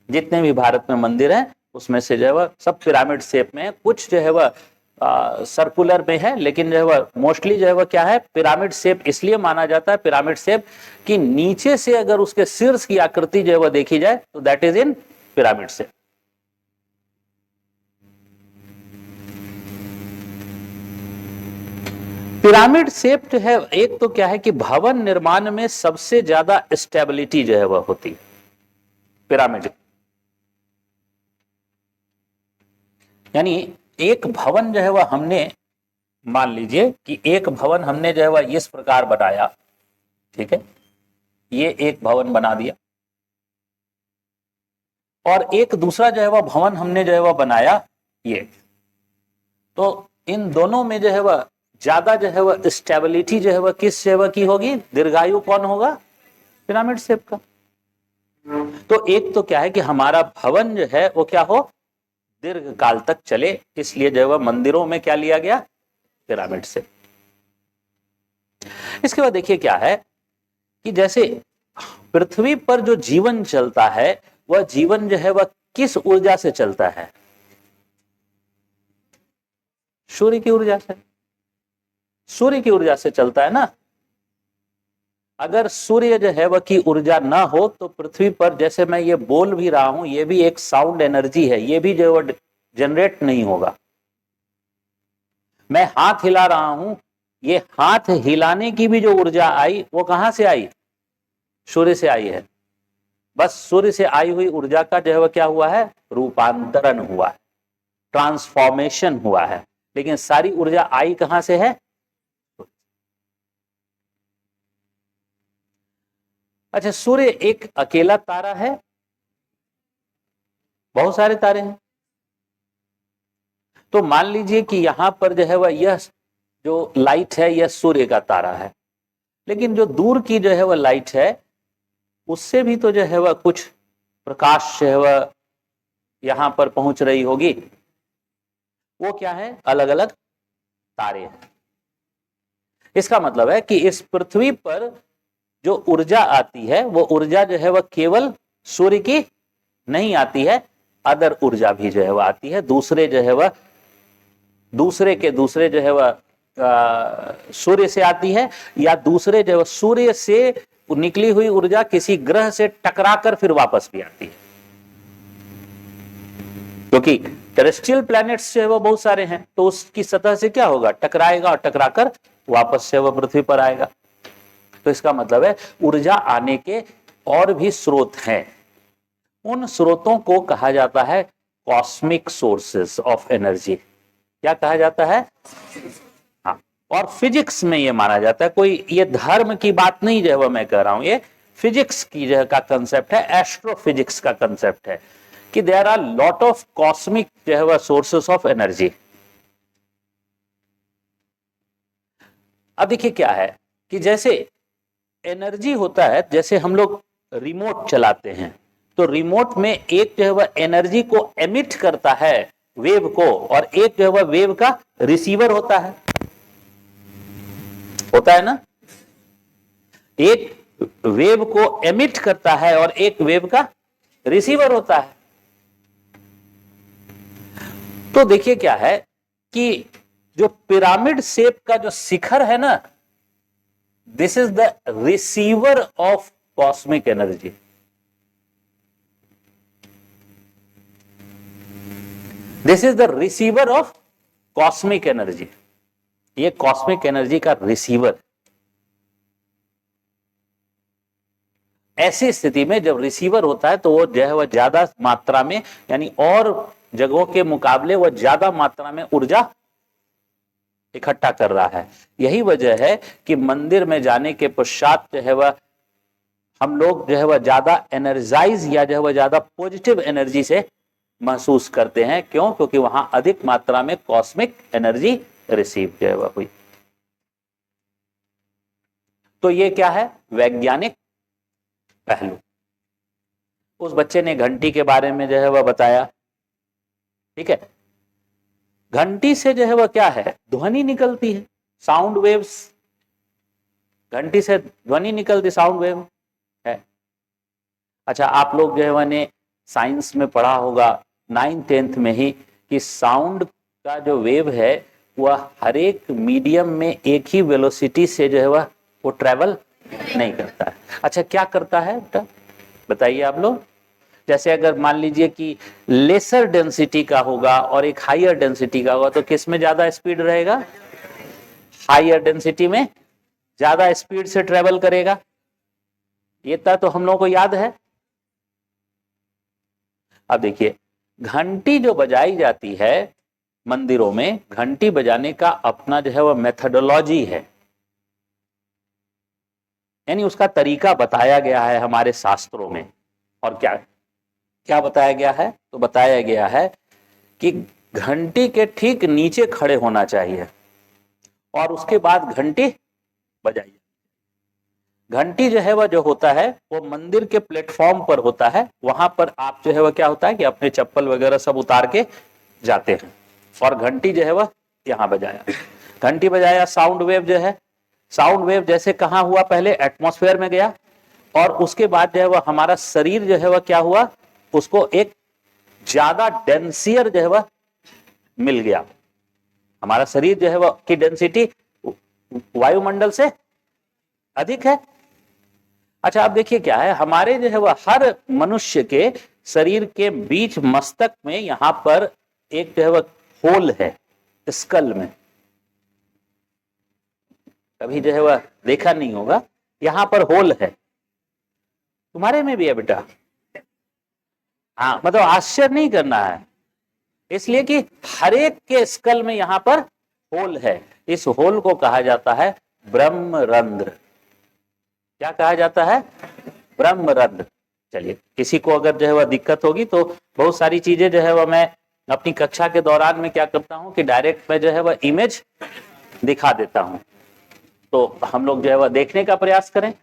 जितने भी भारत में मंदिर हैं उसमें से जो है वह सब पिरामिड शेप में है। कुछ जो है वह सर्कुलर में है, लेकिन जो है वह मोस्टली जो है वह क्या है, पिरामिड शेप इसलिए माना जाता है पिरामिड शेप कि नीचे से अगर उसके शीर्ष की आकृति जो है वह देखी जाए तो that is in pyramid shape. Pyramid shape जो है, एक तो क्या है कि भवन निर्माण में सबसे ज्यादा स्टेबिलिटी जो है वह होती है पिरामिड, यानी एक भवन जो है वह हमने, मान लीजिए कि एक भवन हमने जो है वह इस प्रकार बनाया, ठीक है, ये एक भवन बना दिया, और एक दूसरा जो है वह भवन हमने जो है वह बनाया ये, तो इन दोनों में जो है वह ज्यादा जो है वह स्टेबिलिटी जो है वह किस जो है वह की होगी, दीर्घायु कौन होगा, पिरामिड शेप का। तो एक तो क्या है कि हमारा भवन जो है वो क्या हो, दीर्घ काल तक चले, इसलिए जो है मंदिरों में क्या लिया गया, पिरामिड से। इसके बाद देखिए क्या है कि जैसे पृथ्वी पर जो जीवन चलता है वह जीवन जो है वह किस ऊर्जा से चलता है, सूर्य की ऊर्जा से, सूर्य की ऊर्जा से चलता है ना। अगर सूर्य जो है वह की ऊर्जा ना हो तो पृथ्वी पर, जैसे मैं ये बोल भी रहा हूं, ये भी एक साउंड एनर्जी है, ये भी जो है जनरेट नहीं होगा। मैं हाथ हिला रहा हूं, ये हाथ हिलाने की भी जो ऊर्जा आई वो कहां से आई? सूर्य से आई है। बस सूर्य से आई हुई ऊर्जा का जो है वह क्या हुआ है? रूपांतरण हुआ है, ट्रांसफॉर्मेशन हुआ है। लेकिन सारी ऊर्जा आई कहां से है? अच्छा, सूर्य एक अकेला तारा है? बहुत सारे तारे हैं। तो मान लीजिए कि यहां पर जो है वह यह जो लाइट है यह सूर्य का तारा है, लेकिन जो दूर की जो है वह लाइट है उससे भी तो जो है वह कुछ प्रकाश जो है वह यहां पर पहुंच रही होगी। वो क्या है? अलग अलग तारे हैं। इसका मतलब है कि इस पृथ्वी पर जो ऊर्जा आती है वो ऊर्जा जो है वह केवल सूर्य की नहीं आती है, अदर ऊर्जा भी जो है वह आती है, दूसरे जो है वह दूसरे के दूसरे जो है वह सूर्य से आती है, या दूसरे जो है सूर्य से निकली हुई ऊर्जा किसी ग्रह से टकराकर फिर वापस भी आती है, क्योंकि टेरेस्ट्रियल प्लैनेट्स जो है वो बहुत सारे हैं, तो उसकी सतह से क्या होगा? टकराएगा और टकराकर वापस से वह पृथ्वी पर आएगा। तो इसका मतलब है ऊर्जा आने के और भी स्रोत हैं। उन स्रोतों को कहा जाता है कॉस्मिक सोर्सेस ऑफ एनर्जी। क्या कहा जाता है? हाँ, और फिजिक्स में ये माना जाता है, कोई ये धर्म की बात नहीं जो है वह मैं कह रहा हूं, ये फिजिक्स की जो का कंसेप्ट है, एस्ट्रोफिजिक्स का कंसेप्ट है कि there are lot of cosmic जो है वह सोर्सेस ऑफ एनर्जी। अब देखिए क्या है कि जैसे एनर्जी होता है, जैसे हम लोग रिमोट चलाते हैं तो रिमोट में एक जो है वह एनर्जी को एमिट करता है वेव को, और एक जो है वह वेव का रिसीवर होता है ना? एक वेव को एमिट करता है और एक वेव का रिसीवर होता है। तो देखिए क्या है कि जो पिरामिड शेप का जो शिखर है ना, this is the receiver of cosmic energy. This is the receiver of cosmic energy. ये कॉस्मिक एनर्जी का रिसीवर। ऐसी स्थिति में जब रिसीवर होता है तो वो जो है वह ज्यादा मात्रा में, यानी और जगहों के मुकाबले वह ज्यादा मात्रा में ऊर्जा इकट्ठा कर रहा है। यही वजह है कि मंदिर में जाने के पश्चात जो है वह हम लोग जो है वह ज्यादा एनर्जाइज या जो है वह ज्यादा पॉजिटिव एनर्जी से महसूस करते हैं। क्यों? क्योंकि वहां अधिक मात्रा में कॉस्मिक एनर्जी रिसीव जो है वह हुई। तो ये क्या है? वैज्ञानिक पहलू। उस बच्चे ने घंटी के बारे में जो है वह बताया, ठीक है। घंटी से जो है वह क्या है? ध्वनि निकलती है, साउंड वेव्स। घंटी से ध्वनि निकलती, साउंड वेव है। अच्छा, आप लोग जो है वह ने साइंस में पढ़ा होगा 9th 10th में ही कि साउंड का जो वेव है वह हर एक मीडियम में एक ही वेलोसिटी से जो है वह वो ट्रेवल नहीं करता है। अच्छा, क्या करता है बेटा बताइए आप लोग? जैसे अगर मान लीजिए कि लेसर डेंसिटी का होगा और एक हायर डेंसिटी का होगा, तो किस में ज्यादा स्पीड रहेगा? हायर डेंसिटी में ज्यादा स्पीड से ट्रेवल करेगा। ये तो हम लोगों को याद है। अब देखिए, घंटी जो बजाई जाती है मंदिरों में, घंटी बजाने का अपना जो है वह मेथडोलॉजी है, यानी उसका तरीका बताया गया है हमारे शास्त्रों में। और क्या क्या बताया गया है? तो बताया गया है कि घंटी के ठीक नीचे खड़े होना चाहिए और उसके बाद घंटी बजाइए। घंटी जो है वह जो होता है वो मंदिर के प्लेटफॉर्म पर होता है। वहां पर आप जो है वह क्या होता है कि अपने चप्पल वगैरह सब उतार के जाते हैं और घंटी जो है वह यहाँ बजाया। घंटी बजाया, साउंड वेव जो है, साउंड वेव जैसे कहाँ हुआ? पहले एटमॉस्फेयर में गया और उसके बाद जो है वह हमारा शरीर जो है वह क्या हुआ? उसको एक ज्यादा डेंसियर जो है वह मिल गया। हमारा शरीर जो है वह की डेंसिटी वायुमंडल से अधिक है, अच्छा, अब देखिए क्या है, हमारे जो है वह हर मनुष्य के शरीर के बीच मस्तक में यहां पर एक जो है वह होल है स्कल में, कभी जो है वह देखा नहीं होगा, यहां पर होल है, तुम्हारे में भी है बेटा। हाँ, मतलब आश्चर्य नहीं करना है, इसलिए कि हरेक के स्कल में यहां पर होल है। इस होल को कहा जाता है ब्रह्मरंध्र। क्या कहा जाता है? ब्रह्मरंध्र। चलिए, किसी को अगर जो है वह दिक्कत होगी तो बहुत सारी चीजें जो है वह मैं अपनी कक्षा के दौरान में क्या करता हूं कि डायरेक्ट में जो है वह इमेज दिखा देता हूं, तो हम लोग जो है वह देखने का प्रयास करें।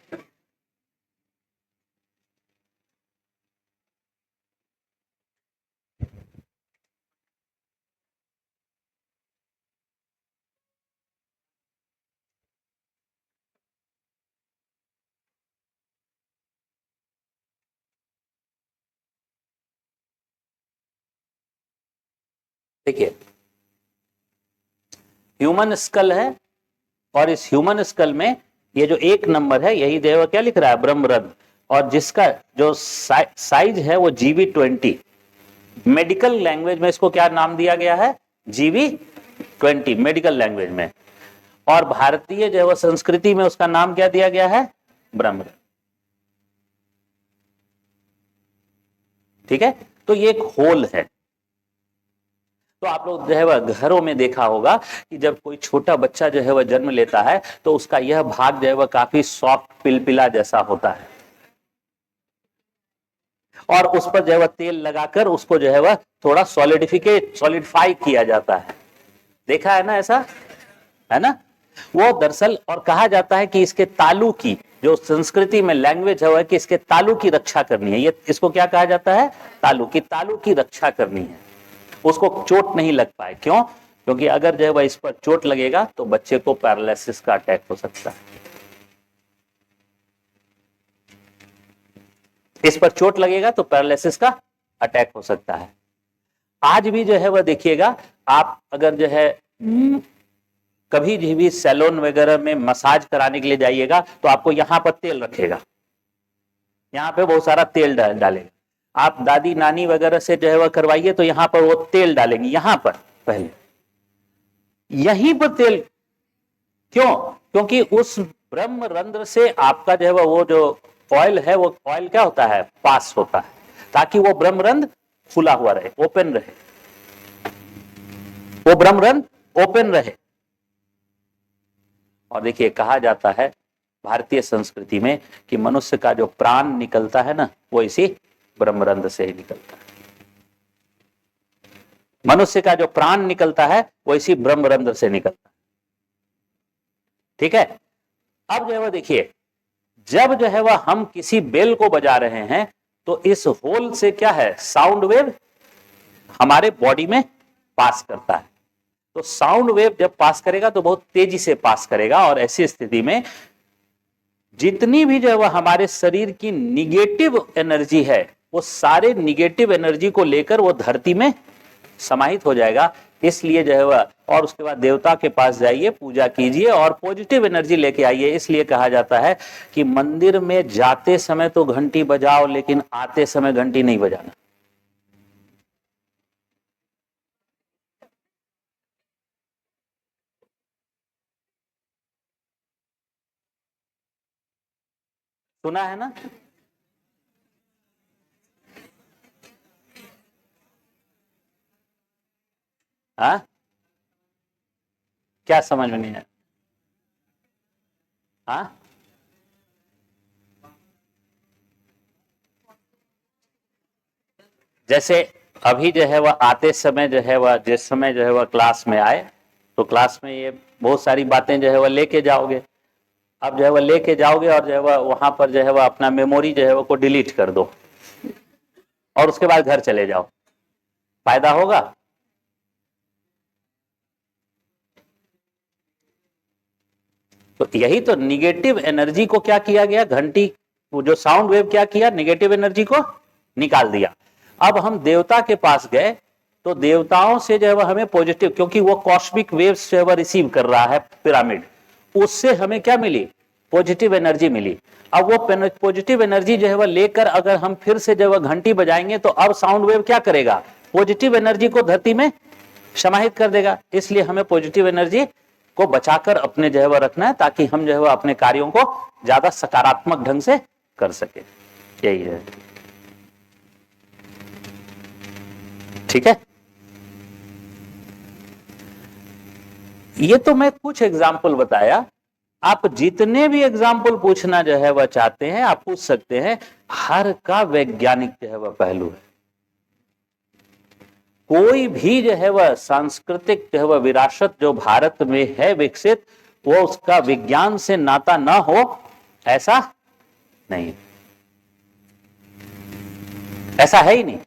देखिए, ह्यूमन स्कल है, और इस ह्यूमन स्कल में ये जो एक नंबर है, यही देव क्या लिख रहा है? ब्रह्मरंध्र। और जिसका जो साइज है वो GV20, मेडिकल लैंग्वेज में इसको क्या नाम दिया गया है? GV20 मेडिकल लैंग्वेज में। और भारतीय जो है वो संस्कृति में उसका नाम क्या दिया गया है? ब्रह्मरंध्र। ठीक है, तो ये एक होल है। तो आप लोग जो है वह घरों में देखा होगा कि जब कोई छोटा बच्चा जो है वह जन्म लेता है तो उसका यह भाग जो है वह काफी सॉफ्ट पिलपिला जैसा होता है, और उस पर जो है वह तेल लगाकर उसको जो है वह थोड़ा सॉलिडिफाई किया जाता है। देखा है ना ऐसा? है ना? वो दरअसल, और कहा जाता है कि इसके तालू की जो संस्कृति में लैंग्वेज है वह कि इसके तालू की रक्षा करनी है। ये इसको क्या कहा जाता है? तालू की रक्षा करनी है, उसको चोट नहीं लग पाए। क्यों? क्योंकि अगर जो है वह इस पर चोट लगेगा तो बच्चे को पैरालिसिस का अटैक हो सकता है। इस पर चोट लगेगा तो पैरालिसिस का अटैक हो सकता है। आज भी जो है वह देखिएगा, आप अगर जो है कभी भी सैलून वगैरह में मसाज कराने के लिए जाइएगा तो आपको यहां पर तेल रखेगा, यहां पे बहुत सारा तेल डालेगा। आप दादी नानी वगैरह से जो है वह करवाइए तो यहां पर वो तेल डालेंगे, यहां पर पहले यहीं पर तेल। क्यों? क्योंकि उस ब्रह्मरंध्र से आपका जो है वो जो ऑयल है वो ऑयल क्या होता है? पास होता है, ताकि वो ब्रह्मरंध्र खुला हुआ रहे, ओपन रहे, वो ब्रह्मरंध्र ओपन रहे। और देखिए, कहा जाता है भारतीय संस्कृति में कि मनुष्य का जो प्राण निकलता है ना, वो इसी ब्रह्मरंध्र से ही निकलता है। मनुष्य का जो प्राण निकलता है वो इसी ब्रह्मरंध्र से निकलता है। ठीक है, अब जो है वह देखिए, जब जो है वह हम किसी बेल को बजा रहे हैं तो इस होल से क्या है? साउंड वेव हमारे बॉडी में पास करता है। तो साउंड वेव जब पास करेगा तो बहुत तेजी से पास करेगा, और ऐसी स्थिति में जितनी भी जो है वह हमारे शरीर की निगेटिव एनर्जी है वो सारे निगेटिव एनर्जी को लेकर वो धरती में समाहित हो जाएगा। इसलिए जो है वह, और उसके बाद देवता के पास जाइए, पूजा कीजिए और पॉजिटिव एनर्जी लेके आइए। इसलिए कहा जाता है कि मंदिर में जाते समय तो घंटी बजाओ, लेकिन आते समय घंटी नहीं बजाना। सुना है ना? हाँ, क्या समझ में नहीं आया? हाँ, जैसे अभी जो है वह आते समय जो है वह, जिस समय जो है वह क्लास में आए तो क्लास में ये बहुत सारी बातें जो है वह लेके जाओगे। अब जो है वह लेके जाओगे और जो है वह वहां पर जो है वह अपना मेमोरी जो है वह को डिलीट कर दो, और उसके बाद घर चले जाओ, फायदा होगा? तो यही तो निगेटिव एनर्जी को क्या किया गया? घंटी, वो जो साउंड वेव क्या किया? निगेटिव एनर्जी को निकाल दिया। अब हम देवता के पास गए तो देवताओं से जो है वह हमें पॉजिटिव, क्योंकि वो कॉस्मिक वेव्स जो है वह रिसीव कर रहा है पिरामिड, उससे हमें क्या मिली? पॉजिटिव एनर्जी मिली। अब वो पॉजिटिव एनर्जी जो है वह लेकर अगर हम फिर से जो है घंटी बजाएंगे तो अब साउंड वेव क्या करेगा, पॉजिटिव एनर्जी को धरती में समाहित कर देगा। इसलिए हमें पॉजिटिव एनर्जी को बचाकर अपने जो है वह रखना है, ताकि हम जो है वह अपने कार्यों को ज्यादा सकारात्मक ढंग से कर सके। यही है, ठीक है। ये तो मैं कुछ एग्जाम्पल बताया, आप जितने भी एग्जाम्पल पूछना जो है वह चाहते हैं आप पूछ सकते हैं। हर का वैज्ञानिक जो है वह पहलू है। कोई भी जो है वह सांस्कृतिक जो है वह विरासत जो भारत में है विकसित, वो उसका विज्ञान से नाता ना हो ऐसा नहीं, ऐसा है ही नहीं।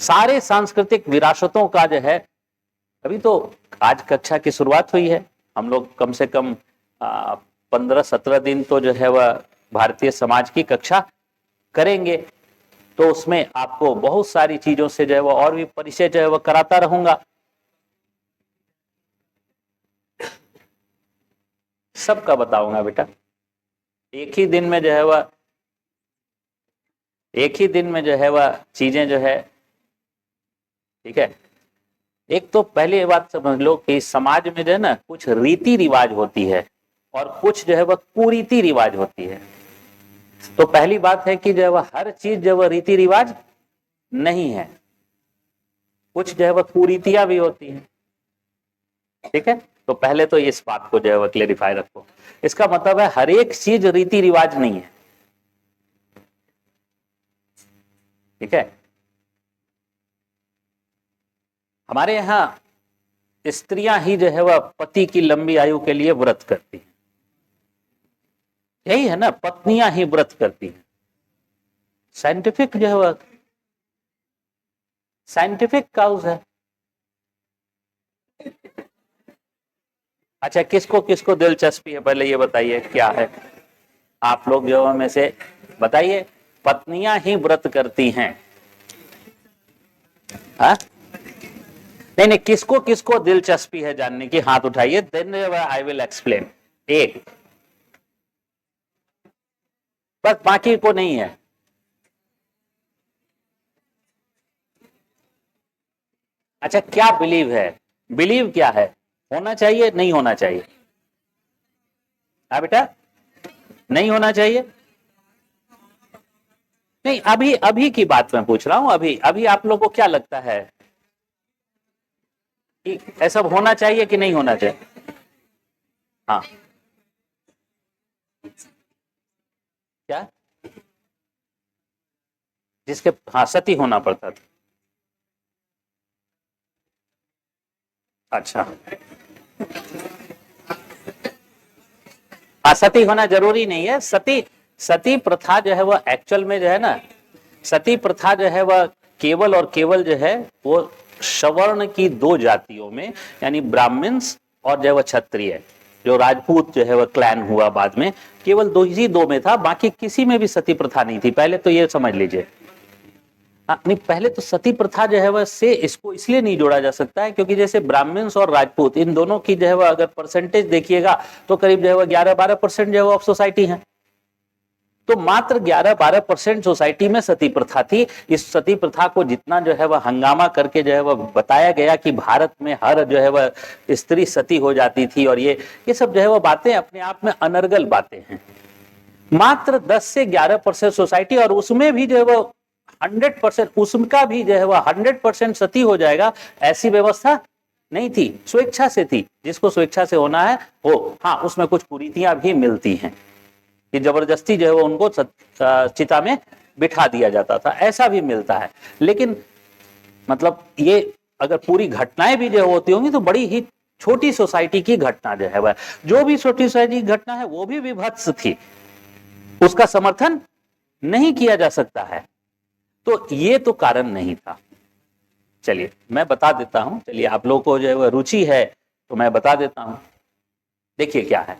सारे सांस्कृतिक विरासतों का जो है, अभी तो आज कक्षा की शुरुआत हुई है, हम लोग कम से कम 15-17 दिन तो जो है वह भारतीय समाज की कक्षा करेंगे, तो उसमें आपको बहुत सारी चीजों से जो है वह और भी परिचय जो है वह कराता रहूंगा। सबका बताऊंगा बेटा, एक ही दिन में जो है वह चीजें जो है, ठीक है। एक तो पहले बात समझ लो कि समाज में जो है ना कुछ रीति रिवाज होती है और कुछ जो है वह कुरीति रिवाज होती है। तो पहली बात है कि जो है वह हर चीज जो है रीति रिवाज नहीं है, कुछ जो है वह कुरीतियां भी होती हैं, ठीक है। तो पहले तो इस बात को जो है वह क्लेरिफाई रखो। इसका मतलब है हर एक चीज रीति रिवाज नहीं है, ठीक है। हमारे यहां स्त्रियां ही जो है वह पति की लंबी आयु के लिए व्रत करती हैं, यही है ना, पत्नियां ही व्रत करती हैं। साइंटिफिक जो है वह साइंटिफिक काउज है। अच्छा, किसको किसको दिलचस्पी है पहले ये बताइए, क्या है? आप लोग जो में से बताइए, पत्नियां ही व्रत करती हैं, हाँ? नहीं नहीं, किसको किसको दिलचस्पी है जानने की, हाथ उठाइए, देन आई विल एक्सप्लेन। एक, बस, बाकी को नहीं है। अच्छा, क्या बिलीव है? बिलीव क्या है? होना चाहिए नहीं होना चाहिए? हाँ बेटा, नहीं होना चाहिए? नहीं, अभी अभी की बात मैं पूछ रहा हूं। अभी अभी आप लोगों को क्या लगता है कि ऐसा होना चाहिए कि नहीं होना चाहिए? हाँ, क्या? जिसके, हाँ, सती होना पड़ता था। अच्छा, हाँ, सती होना जरूरी नहीं है। सती सती प्रथा जो है वह एक्चुअल में जो है ना, सती प्रथा जो है वह केवल और केवल जो है वो सवर्ण की दो जातियों में, यानी ब्राह्मण्स और जो है वह क्षत्रिय, जो राजपूत जो है वह क्लैन हुआ बाद में, केवल दो ही दो में था, बाकी किसी में भी सती प्रथा नहीं थी। पहले तो ये समझ लीजिए। नहीं, पहले तो सती प्रथा जो है वह से इसको इसलिए नहीं जोड़ा जा सकता है क्योंकि जैसे ब्राह्मण्स और राजपूत इन दोनों की जो है वह अगर परसेंटेज देखिएगा तो करीब जो है वह 11-12% जो है ऑफ सोसाइटी है। तो मात्र 11-12% सोसाइटी में सती प्रथा थी। इस सती प्रथा को जितना जो है वह हंगामा करके जो है वह बताया गया कि भारत में हर जो है वह स्त्री सती हो जाती थी, और ये सब जो है वह बातें अपने आप में अनर्गल बातें हैं। मात्र 10 से 11% सोसाइटी, और उसमें भी जो है वह 100%, उसका भी जो है वह 100% सती हो जाएगा, ऐसी व्यवस्था नहीं थी, स्वेच्छा से थी। जिसको स्वेच्छा से होना है वो, हाँ, उसमें कुछ कुरीतियां भी मिलती हैं कि जबरदस्ती जो है वो उनको चिता में बिठा दिया जाता था, ऐसा भी मिलता है। लेकिन मतलब ये अगर पूरी घटनाएं भी जो होती होंगी तो बड़ी ही छोटी सोसाइटी की घटना जो है वह, जो भी छोटी सोसाइटी की घटना है वो भी विभत्स थी, उसका समर्थन नहीं किया जा सकता है। तो ये तो कारण नहीं था। चलिए मैं बता देता हूं, चलिए आप लोगों को जो है वह रुचि है तो मैं बता देता हूं। देखिए क्या है,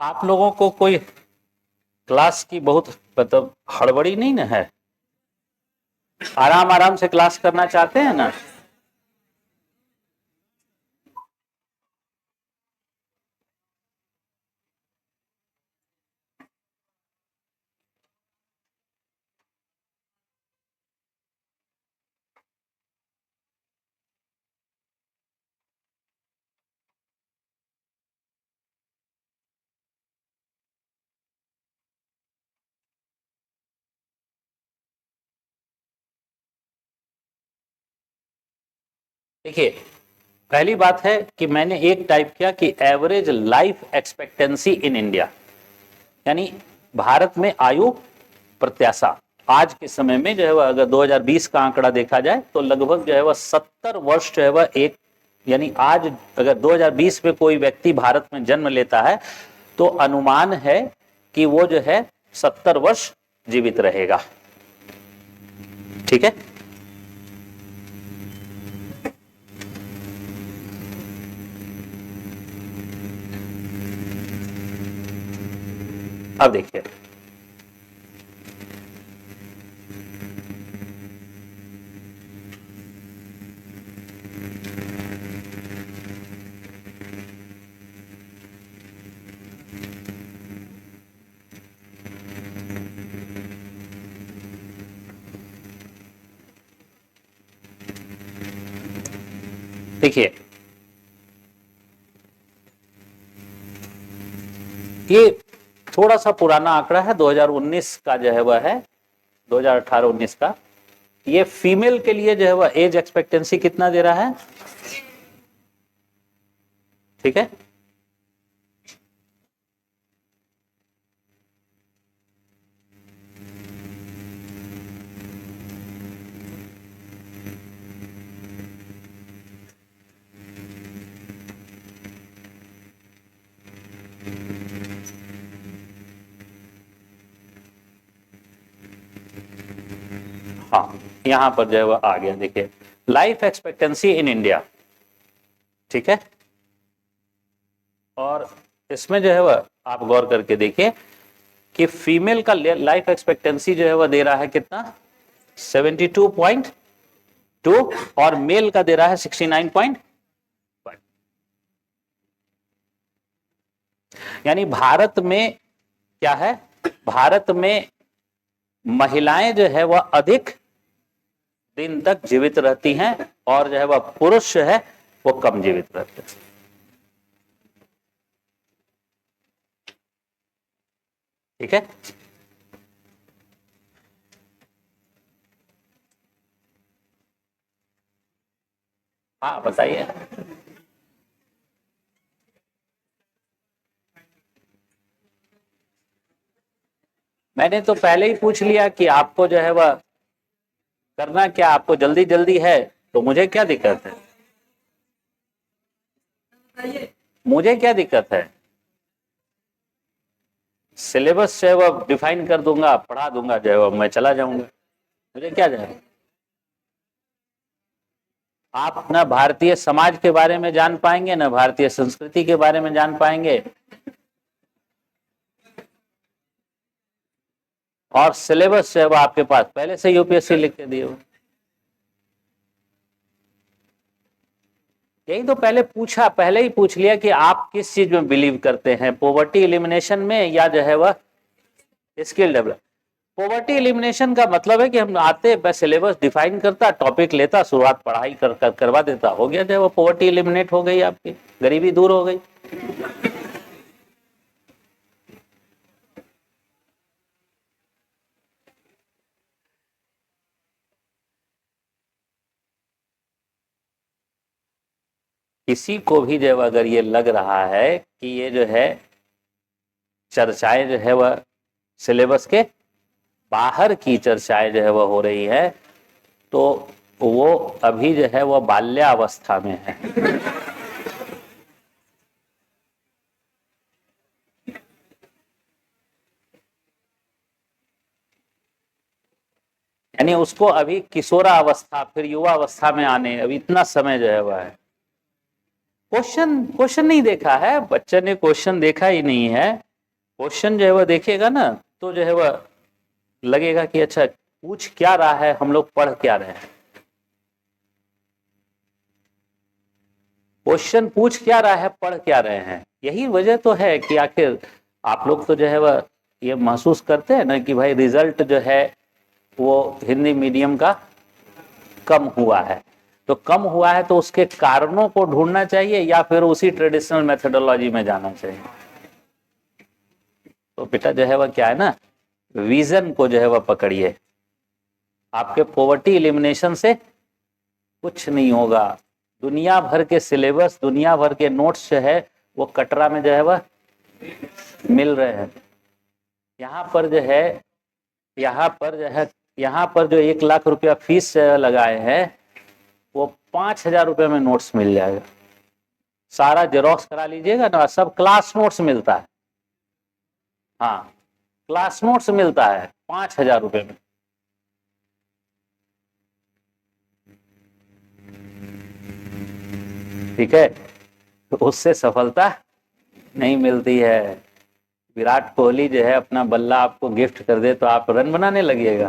आप लोगों को कोई क्लास की बहुत मतलब हड़बड़ी नहीं ना है? आराम आराम से क्लास करना चाहते हैं ना? देखिए, पहली बात है कि मैंने एक टाइप किया कि average life expectancy in India, यानी भारत में आयु प्रत्याशा आज के समय में जो है वह अगर 2020 का आंकड़ा देखा जाए तो लगभग जो है वह 70 वर्ष जो है वह एक, यानी आज अगर 2020 में कोई व्यक्ति भारत में जन्म लेता है तो अनुमान है कि वो जो है 70 वर्ष जीवित रहेगा। ठीक है, अब देखिए देखिए ये थोड़ा सा पुराना आंकड़ा है, 2019 का जो है वह है, 2018-19 का। ये फीमेल के लिए जो है वह एज एक्सपेक्टेंसी कितना दे रहा है? ठीक है, हाँ यहां पर जो है वह आ गया। देखिए लाइफ एक्सपेक्टेंसी इन इंडिया, ठीक है, और इसमें जो है वह आप गौर करके देखिए कि फीमेल का लाइफ एक्सपेक्टेंसी जो है वह दे रहा है कितना? 72.2 और मेल का दे रहा है 69.1। यानी भारत में क्या है, भारत में महिलाएं जो है वह अधिक दिन तक जीवित रहती हैं और जो है वह पुरुष जो है वो कम जीवित रहते हैं। ठीक है, हाँ बताइए। मैंने तो पहले ही पूछ लिया कि आपको जो है वह करना क्या, आपको जल्दी जल्दी है तो मुझे क्या दिक्कत है, मुझे क्या दिक्कत है? सिलेबस जो है वह डिफाइन कर दूंगा, पढ़ा दूंगा, जो है वह मैं चला जाऊंगा, मुझे क्या जाए। आप ना भारतीय समाज के बारे में जान पाएंगे ना भारतीय संस्कृति के बारे में जान पाएंगे, और सिलेबस जो है वो आपके पास पहले से यूपीएससी लिख के दिए हुए। यही तो पहले पूछा, पहले ही पूछ लिया कि आप किस चीज में बिलीव करते हैं, पॉवर्टी एलिमिनेशन में या जो है वह स्किल डेवलप। पॉवर्टी एलिमिनेशन का मतलब है कि हम आते, बस सिलेबस डिफाइन करता, टॉपिक लेता, शुरुआत पढ़ाई करवा देता, हो गया, जो वो पॉवर्टी एलिमिनेट हो गई, आपकी गरीबी दूर हो गई। किसी को भी जब अगर ये लग रहा है कि ये जो है चर्चाएं जो है वह सिलेबस के बाहर की चर्चाएं जो है वह हो रही है, तो वो अभी जो है वह बाल्यावस्था में है। यानी उसको अभी किशोरा अवस्था फिर युवा अवस्था में आने अभी इतना समय जो है वह है। क्वेश्चन नहीं देखा है, बच्चे ने क्वेश्चन देखा ही नहीं है, क्वेश्चन जो है वह देखिएगा ना तो जो है वह लगेगा कि अच्छा पूछ क्या रहा है, हम लोग पढ़ क्या रहे हैं। क्वेश्चन पूछ क्या रहा है, पढ़ क्या रहे हैं। यही वजह तो है कि आखिर आप लोग तो जो है वह ये महसूस करते हैं ना कि भाई रिजल्ट जो है वो हिंदी मीडियम का कम हुआ है। तो कम हुआ है तो उसके कारणों को ढूंढना चाहिए या फिर उसी ट्रेडिशनल मेथोडोलॉजी में जाना चाहिए। तो बेटा जो है वह क्या है ना, विजन को जो है वह पकड़िए। आपके पॉवर्टी एलिमिनेशन से कुछ नहीं होगा। दुनिया भर के सिलेबस, दुनिया भर के नोट्स जो है वो कटरा में जो है वह मिल रहे हैं। यहाँ पर जो है यहाँ पर जो 1 लाख रुपया फीस लगाए हैं वो 5,000 रुपये में नोट्स मिल जाएगा। सारा जेरोक्स करा लीजिएगा ना, सब क्लास नोट्स मिलता है। हाँ, क्लास नोट्स मिलता है 5,000 रुपये में। ठीक है, तो उससे सफलता नहीं मिलती है। विराट कोहली जो है अपना बल्ला आपको गिफ्ट कर दे तो आप रन बनाने लगिएगा।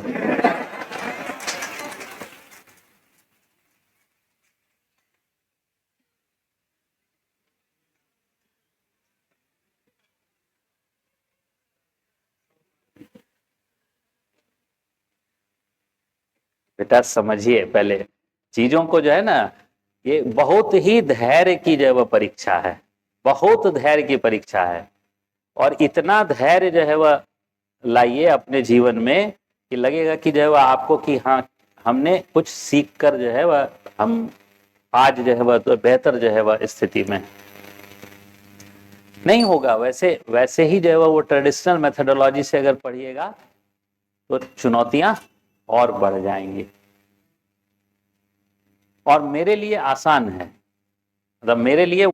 बेटा समझिए पहले चीजों को जो है ना, ये बहुत ही धैर्य की जो है वह परीक्षा है, बहुत धैर्य की परीक्षा है। और इतना धैर्य जो है वह लाइए अपने जीवन में कि लगेगा कि जो है वह आपको कि हाँ हमने कुछ सीख कर जो है वह हम आज जो है वह तो बेहतर जो है वह स्थिति में नहीं होगा। वैसे ही जो है वो ट्रेडिशनल मेथोडोलॉजी से अगर पढ़िएगा तो चुनौतियां और बढ़ जाएंगी। और मेरे लिए आसान है, मतलब मेरे लिए